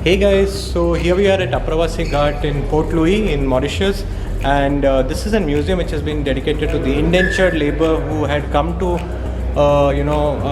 Hey guys, so here we are at Apravasi Ghat in Port Louis in Mauritius, and this is a museum which has been dedicated to the indentured labor who had come to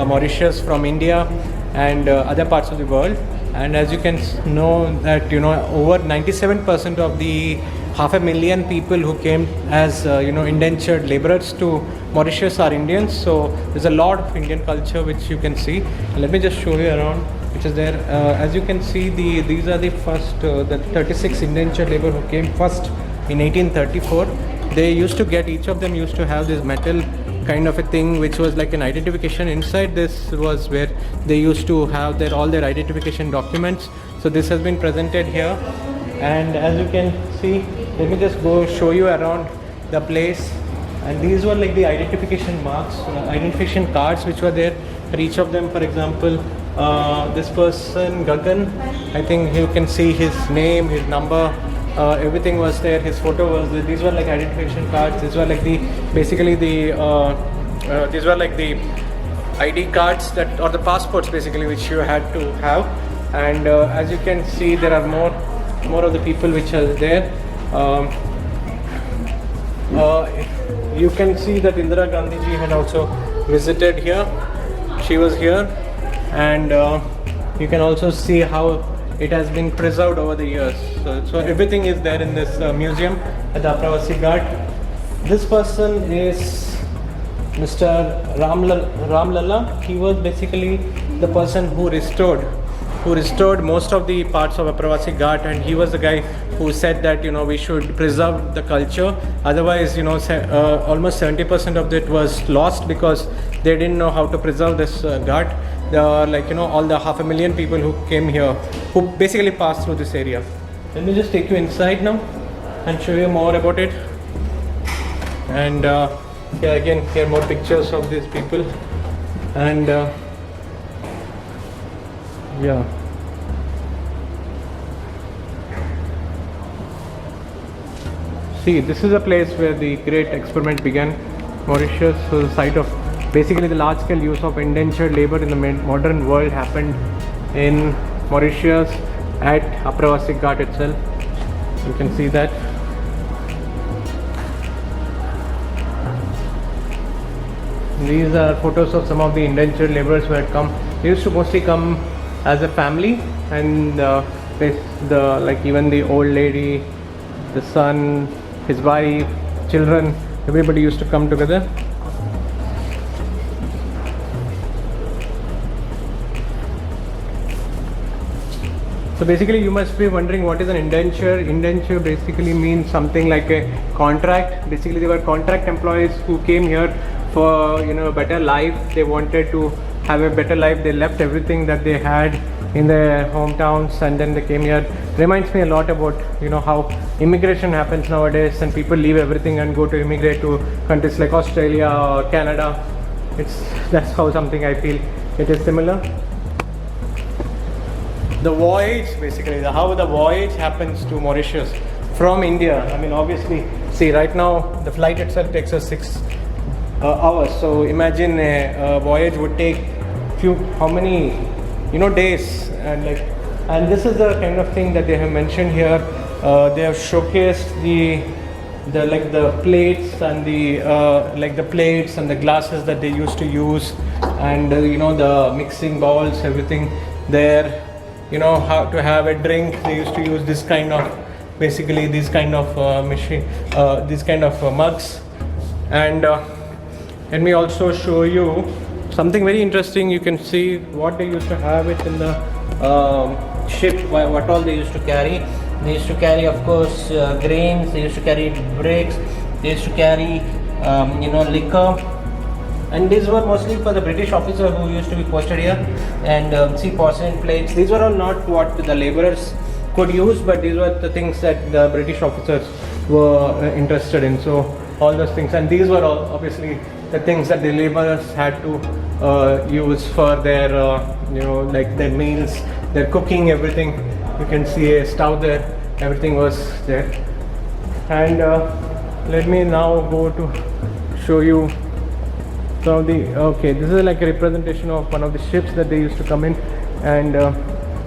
Mauritius from India and other parts of the world. And as you can know that over 97% of the 500,000 people who came as indentured laborers to Mauritius are Indians. So there's a lot of Indian culture which you can see. Let me just show you around, which is there. As you can see, these are the first the 36 indentured labor who came first in 1834. They used to get, each of them used to have this metal kind of a thing which was like an identification. Inside this was where they used to have all their identification documents. So this has been presented here, and as you can see, let me just go show you around the place. And these were like the identification marks, identification cards which were there for each of them. For example, this person Gagan, I think you can see his name, his number, everything was there, his photo was there. These were like identification cards. These were like these were like the ID cards that, or the passports basically, which you had to have. And as you can see, there are more of the people which are there. You can see that Indira Gandhiji had also visited here. She was here, and you can also see how it has been preserved over the years. So everything is there in this museum at the Apravasi Ghat. This person is Mr. Ramlala. He was basically the person who restored most of the parts of Apravasi Ghat, and he was the guy who said that we should preserve the culture. Otherwise, almost 70% of it was lost because they didn't know how to preserve this ghat. All the 500,000 people who came here, who basically passed through this area. Let me just take you inside now and show you more about it. And here are more pictures of these people. And see, this is a place where the great experiment began. Mauritius was the site of basically the large-scale use of indentured labor in the modern world happened in Mauritius at Apravasi Ghat itself. You can see that. These are photos of some of the indentured laborers who had come. They used to mostly come as a family, and even the old lady, the son, his wife, children, everybody used to come together. So basically you must be wondering, what is an indenture? Indenture basically means something like a contract. Basically they were contract employees who came here for a better life. They wanted to have a better life. They left everything that they had in their hometowns and then they came here. Reminds me a lot about how immigration happens nowadays, and people leave everything and go to immigrate to countries like Australia or Canada. That's how something I feel it is similar. The voyage, basically how the voyage happens to Mauritius from India. I mean, obviously, see, right now the flight itself takes us 6 hours. So imagine a voyage would take how many days, and this is the kind of thing that they have mentioned here. They have showcased the plates and the plates and the glasses that they used to use, and the mixing bowls, everything there. How to have a drink. They used to use this kind of machine, these kind of mugs. And let me also show you something very interesting. You can see what they used to have it in the ship, what all they used to carry. They used to carry, of course, grains. They used to carry bricks. They used to carry liquor. And these were mostly for the British officer who used to be posted here. And see, porcelain plates. These were all not what the laborers could use, but these were the things that the British officers were interested in. So all those things, and these were all obviously the things that the laborers had to use for their their meals, their cooking, everything. You can see a stove there. Everything was there. And let me now go to show you. So this is like a representation of one of the ships that they used to come in, and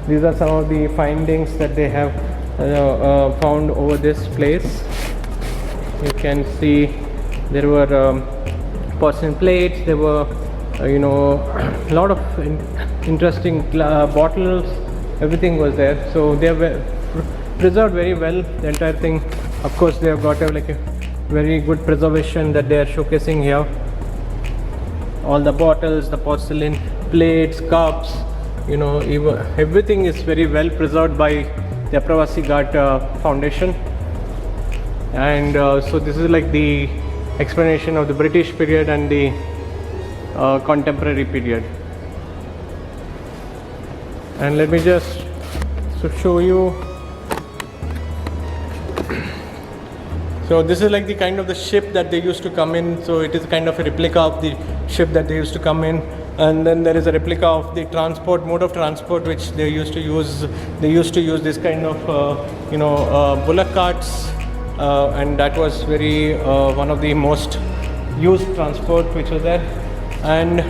these are some of the findings that they have found over this place. You can see there were porcelain plates, there were a lot of interesting bottles, everything was there. So they were preserved very well, the entire thing. Of course they have got a very good preservation that they are showcasing here. All the bottles, the porcelain plates, cups, even everything is very well preserved by the Apravasi Ghat Foundation. And so this is like the explanation of the British period and the contemporary period. And let me just show you. So this is like the kind of the ship that they used to come in. So it is kind of a replica of the ship that they used to come in. And then there is a replica of the mode of transport which they used to use. They used to use this kind of bullock carts, and that was very one of the most used transport which was there. And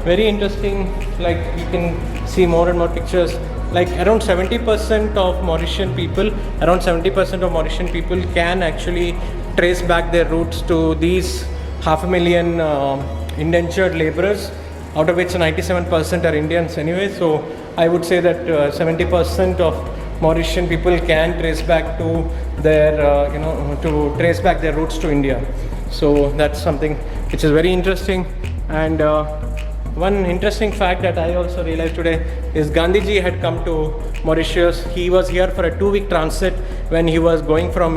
very interesting, like you can see more and more pictures. Like around 70% of Mauritian people can actually trace back their roots to these 500,000 indentured laborers, out of which 97% are Indians anyway. So I would say that 70% of Mauritian people can trace back to their trace back their roots to India. So that's something which is very interesting. And one interesting fact that I also realized today is Gandhiji had come to Mauritius. He was here for a 2-week transit when he was going from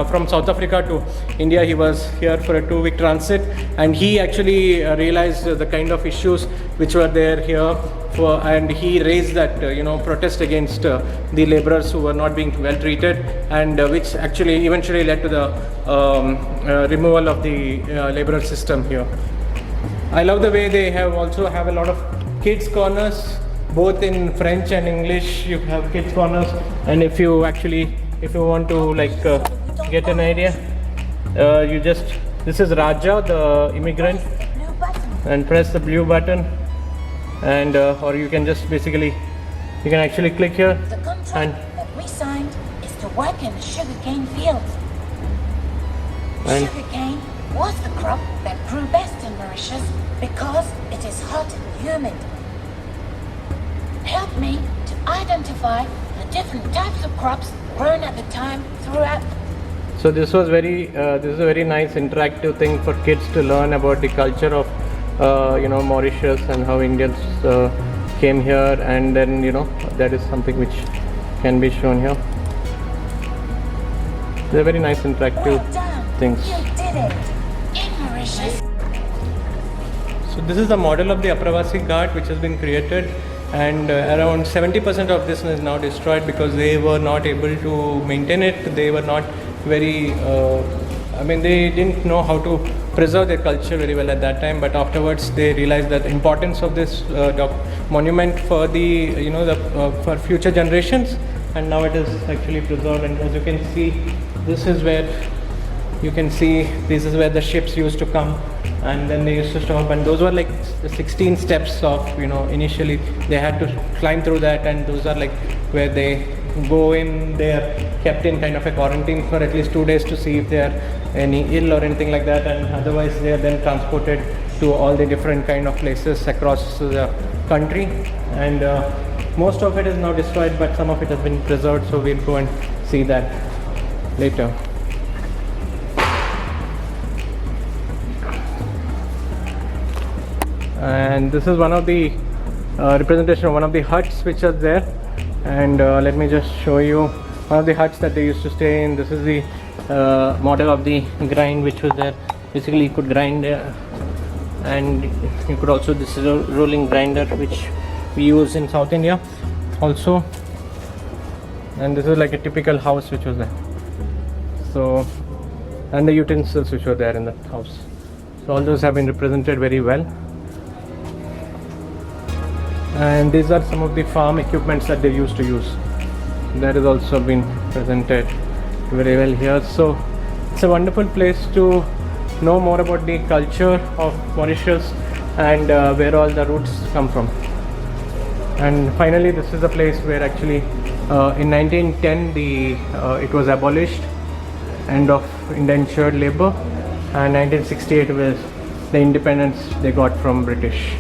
from South Africa to India. He was here for a 2-week transit, and he actually realized the kind of issues which were there here, and he raised that protest against the laborers who were not being well treated, and which actually eventually led to the removal of the laborer system here. I love the way they also have a lot of kids corners, both in French and English. You have kids corners, and if you want to get an idea, this is Raja, the immigrant, and press the blue button, and or you can just basically you can actually click here. The contract that we signed is to work in the sugarcane fields. Sugarcane was the crop that grew best in Mauritius because it is hot and humid. Help me to identify the different types of crops grown at the time throughout. So this is a very nice interactive thing for kids to learn about the culture of Mauritius and how Indians came here, and then that is something which can be shown here. They're very nice interactive things. You did it in Mauritius. So this is the model of the Apravasi Ghat which has been created, and around 70% of this is now destroyed because they were not able to maintain it. They were not very they didn't know how to preserve their culture very well at that time, but afterwards they realized that the importance of this monument for the for future generations, and now it is actually preserved. And as you can see, this is where the ships used to come, and then they used to stop, and those were like the 16 steps of initially they had to climb through that, and those are like where they go in. They are kept in kind of a quarantine for at least 2 days to see if they are any ill or anything like that, and otherwise they are then transported to all the different kind of places across the country. And most of it is now destroyed, but some of it has been preserved, so we'll go and see that later. And this is one of the representation of one of the huts which are there, and let me just show you one of the huts that they used to stay in. This is the model of the grind which was there. Basically you could grind and you could also, this is a rolling grinder which we use in South India also, and this is like a typical house which was there. So, and the utensils which were there in the house, so all those have been represented very well. And these are some of the farm equipments that they used to use. That has also been presented very well here. So it's a wonderful place to know more about the culture of Mauritius and where all the roots come from. And finally, this is the place where actually in 1910 it was abolished, end of indentured labor, and 1968 was the independence they got from British.